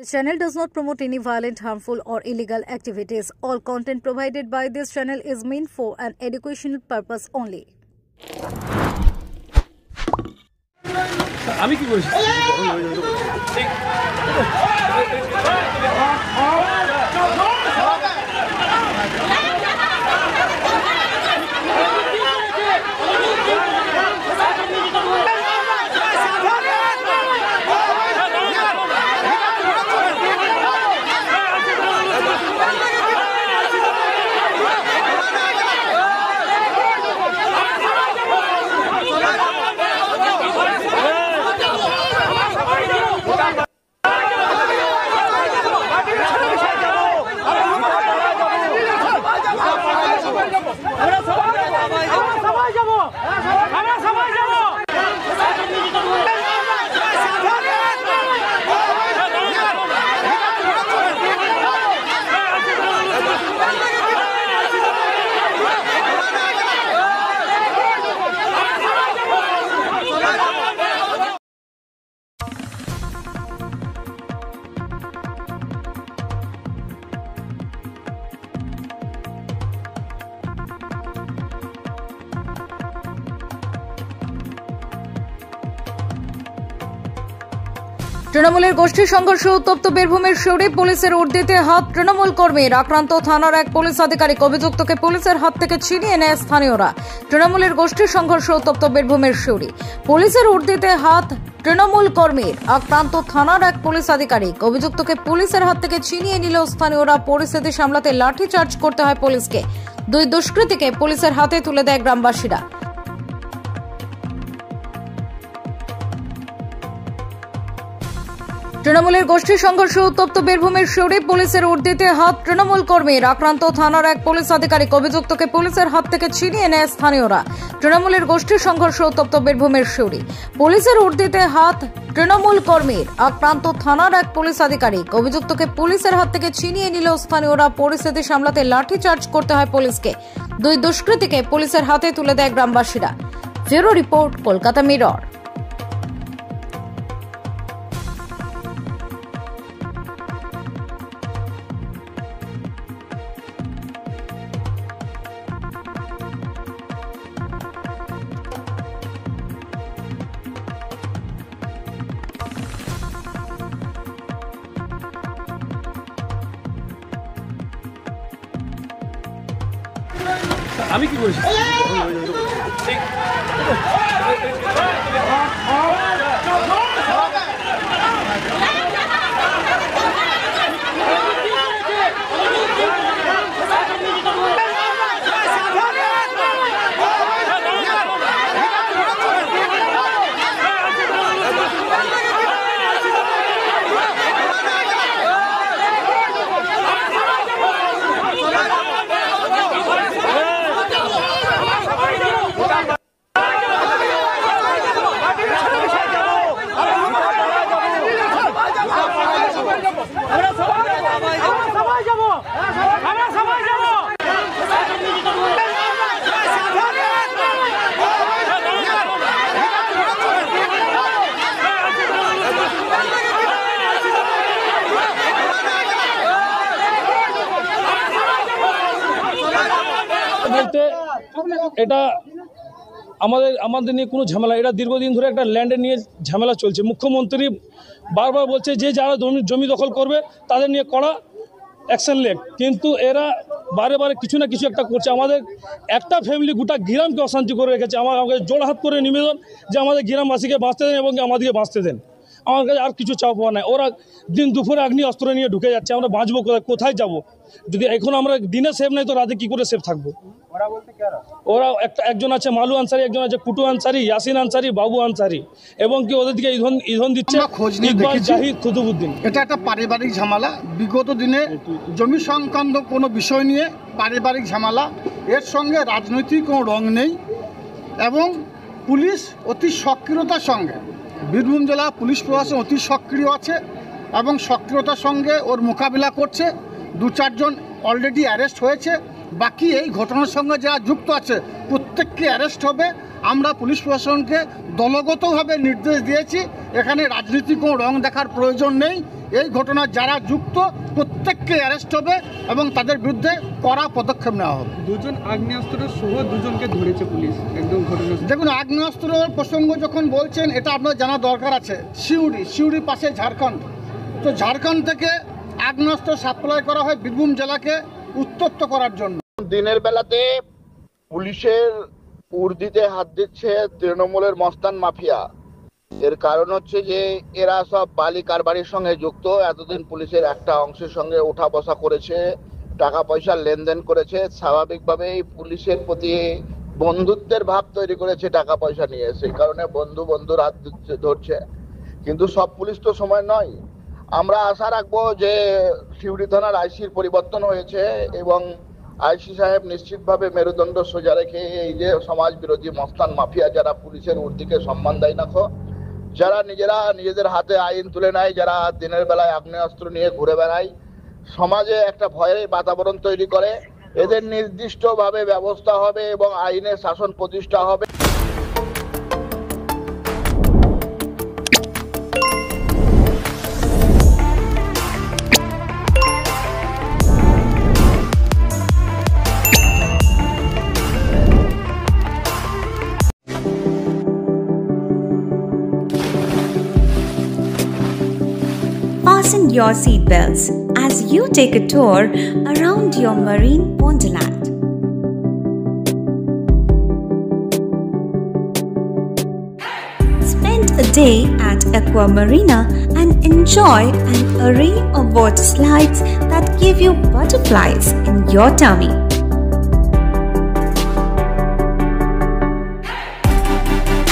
This channel does not promote any violent, harmful, or illegal activities. All content provided by this channel is meant for an educational purpose only. আমি কি বলছি তৃণমূলের গোষ্ঠী সংঘর্ষে উত্তপ্ত বীরভূমের শিউরি পুলিশের ঊর্ধ্বে হাত তৃণমূল কর্মীর। আক্রান্ত থানার এক পুলিশ আধিকারিক, অভিযুক্তকে পুলিশের হাত থেকে ছিনিয়ে নেয় স্থানীয়রা। তৃণমূলের গোষ্ঠী সংঘর্ষে উত্তপ্ত বীরভূমের শিউরি পুলিশের ঊর্ধ্বে হাত তৃণমূল কর্মীর। আক্রান্ত থানার এক পুলিশ আধিকারিক, অভিযুক্তকে পুলিশের হাত থেকে ছিনিয়ে নিল স্থানীয়রা। পরিস্থিতি সামলাতে লাঠিচার্জ করতে হয় পুলিশকে। দুই দুষ্কৃতীকে পুলিশের হাতে তুলে দেয় গ্রামবাসীরা। তৃণমূলের গোষ্ঠী সংঘর্ষে উত্তপ্ত বীরভূমের শিউরি পুলিশের ঊর্ধ্বে হাত তৃণমূল কর্মীর। আক্রান্ত থানার এক পুলিশ আধিকারিক, অভিযুক্তকে পুলিশের হাত থেকে ছিনিয়ে নেয় স্থানীয়রা। তৃণমূলের গোষ্ঠী সংঘর্ষে উত্তপ্ত বীরভূমের শিউরি পুলিশের ঊর্ধ্বে হাত তৃণমূল কর্মীর। আক্রান্ত থানার এক পুলিশ আধিকারিক, অভিযুক্তকে পুলিশের হাত থেকে ছিনিয়ে নিল স্থানীয়রা। পরিস্থিতি সামলাতে লাঠিচার্জ করতে হয় পুলিশকে। দুই দুষ্কৃতীকে পুলিশের হাতে তুলে দেয় গ্রামবাসীরা। Bureau report, Kolkata mirror. আমি কি বলছি বলতে এটা আমাদের নিয়ে কোনো ঝামেলা, এটা দীর্ঘদিন ধরে একটা ল্যান্ডের নিয়ে ঝামেলা চলছে। মুখ্যমন্ত্রী বারবার বলছে যে যারা জমি দখল করবে তাদের নিয়ে কড়া অ্যাকশন লেগ, কিন্তু এরা বারে বারে কিছু না কিছু একটা করছে। আমাদের একটা ফ্যামিলি গোটা গ্রামকে অশান্তি করে রেখেছে। আমাকে জোড়হাত করে নিবেদন যে আমাদের গ্রামবাসীকে বাঁচতে দেন এবং আমাদেরকে বাঁচতে দেন। আমার কাছে আর কিছু চাওয়া পাওয়া নাই। ওরা দিন দুপুরে আগ্নি অস্ত্র নিয়ে ঢুকে যাচ্ছে। আমরা বাঁচবো কোথায় যাবো? যদি এখন আমরা দিনে সেফ নাই তো রাতে কি করে সেফ থাকবো? ওরা একজন আছে মালু আনসারি, একজন আছে কুটু আনসারি, ইয়াসিন আনসারি, বাবু আনসারি, এবং কি ওদের দিকে ইন্ধন দিচ্ছে ইকবাল জাহিদ কুতুবুদ্দিন। এটা একটা পারিবারিক ঝামেলা। বিগত দিনে জমি সংক্রান্ত কোনো বিষয় নিয়ে পারিবারিক ঝামেলা, এর সঙ্গে রাজনৈতিক কোনো রং নেই। এবং পুলিশ অতি সক্রিয়তার সঙ্গে, বীরভূম জেলা পুলিশ প্রশাসন অতি সক্রিয় আছে এবং সক্রিয়তার সঙ্গে ওর মোকাবিলা করছে। 2-4 জন অলরেডি অ্যারেস্ট হয়েছে। বাকি এই ঘটনার সঙ্গে যারা যুক্ত আছে প্রত্যেককে অ্যারেস্ট হবে। আমরা পুলিশ প্রশাসনকে দলগতভাবে নির্দেশ দিয়েছি, এখানে রাজনীতিক কোনো রং দেখার প্রয়োজন নেই। এই ঘটনা যারা যুক্ত প্রত্যেককে অ্যারেস্ট হবে এবং তাদের বিরুদ্ধে কড়া পদক্ষেপ নেওয়া হবে। দুজন আগ্নেয়াস্ত্র সহ দুজনকে ধরেছে পুলিশ একদম ঘটনা। দেখুন, আগ্নেয়াস্ত্রের প্রসঙ্গ যখন বলছেন এটা আপনার জানা দরকার আছে। সিউড়ির পাশে ঝাড়খণ্ড, তো ঝাড়খণ্ড থেকে আগ্নেয়াস্ত্র সাপ্লাই করা হয় বীরভূম জেলাকে উত্তপ্ত করার জন্য। দিনের বেলাতে পুলিশের উর্দিতে হাত দিচ্ছে তৃণমূলের মস্তান মাফিয়া। এর কারণ হচ্ছে যে এরা সব বালি কারবারির সঙ্গে যুক্ত। এতদিন পুলিশের একটা অংশের সঙ্গে ওঠা বসা করেছে, টাকা পয়সা লেনদেন করেছে, স্বাভাবিকভাবেই পুলিশের প্রতি বন্ধুত্বের ভাব তৈরি করেছে টাকা পয়সা নিয়ে। সেই কারণে বন্ধুর হাত ধরছে। কিন্তু সব পুলিশ তো সময় নয়। আমরা আশা রাখবো যে সিউড়ি থানার আইসির পরিবর্তন হয়েছে এবং আইসি সাহেব নিশ্চিতভাবে মেরুদণ্ড সোজা রেখে এই যে সমাজ বিরোধী মস্তান মাফিয়া যারা পুলিশের উর্দিকে সম্মান দেয় না, যারা নিজেদের হাতে আইন তুলে নেয়, যারা দিনের বেলায় আগ্নেয়াস্ত্র নিয়ে ঘুরে বেড়ায়, সমাজে একটা ভয়ের বাতাবরণ তৈরি করে, এদের নির্দিষ্টভাবে ব্যবস্থা হবে এবং আইনের শাসন প্রতিষ্ঠা হবে। Fasten your seatbelts as you take a tour around your marine wonderland. Spend a day at Aqua Marina and enjoy an array of water slides that give you butterflies in your tummy.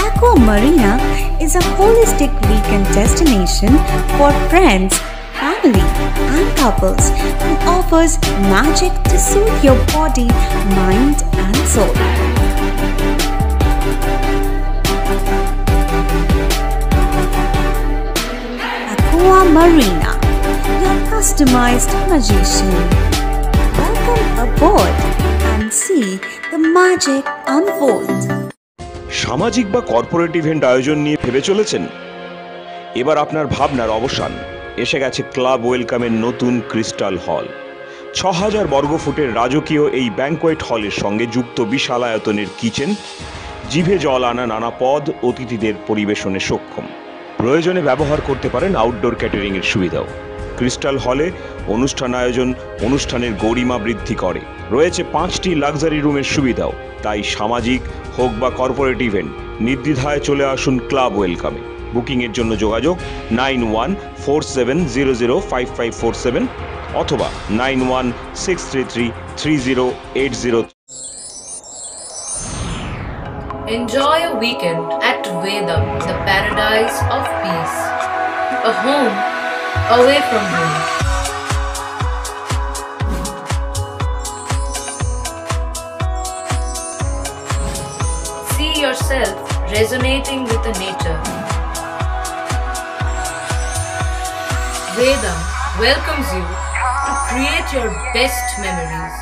Aqua Marina is a holistic weekend destination for friends, family and couples and offers magic to soothe your body, mind and soul. Aqua Marina, your customized magician. Welcome aboard and see the magic unfold. সামাজিক বা corporate event আয়োজন নিয়ে ভেবে চলেছেন? এবার আপনার ভাবনার অবসান। এসে গেছে ক্লাব ওয়েলকামের নতুন ক্রিস্টাল হল। ৬,০০০ বর্গফুটের রাজকীয় এই ব্যাংকোয়েট হলের সঙ্গে যুক্ত বিশাল আয়তনের কিচেন, জিভে জল আনা নানা পদ অতিথিদের পরিবেশনে সক্ষম। প্রয়োজনে ব্যবহার করতে পারেন আউটডোর ক্যাটারিংয়ের সুবিধাও। ক্রিস্টাল হলে অনুষ্ঠান আয়োজন অনুষ্ঠানের গরিমা বৃদ্ধি করে। রয়েছে ৫টি লাক্সারি রুমের সুবিধাও। তাই সামাজিক হোক বা কর্পোরেট ইভেন্ট নির্দ্বিধায় চলে আসুন ক্লাব ওয়েলকামে। বুকিংয়ের জন্য যোগাযোগ 9147005547 অথবা 9163333080। Enjoy a weekend at Vedam, the paradise of peace. A home away from home. See yourself resonating with the nature. Vedam welcomes you to create your best memories.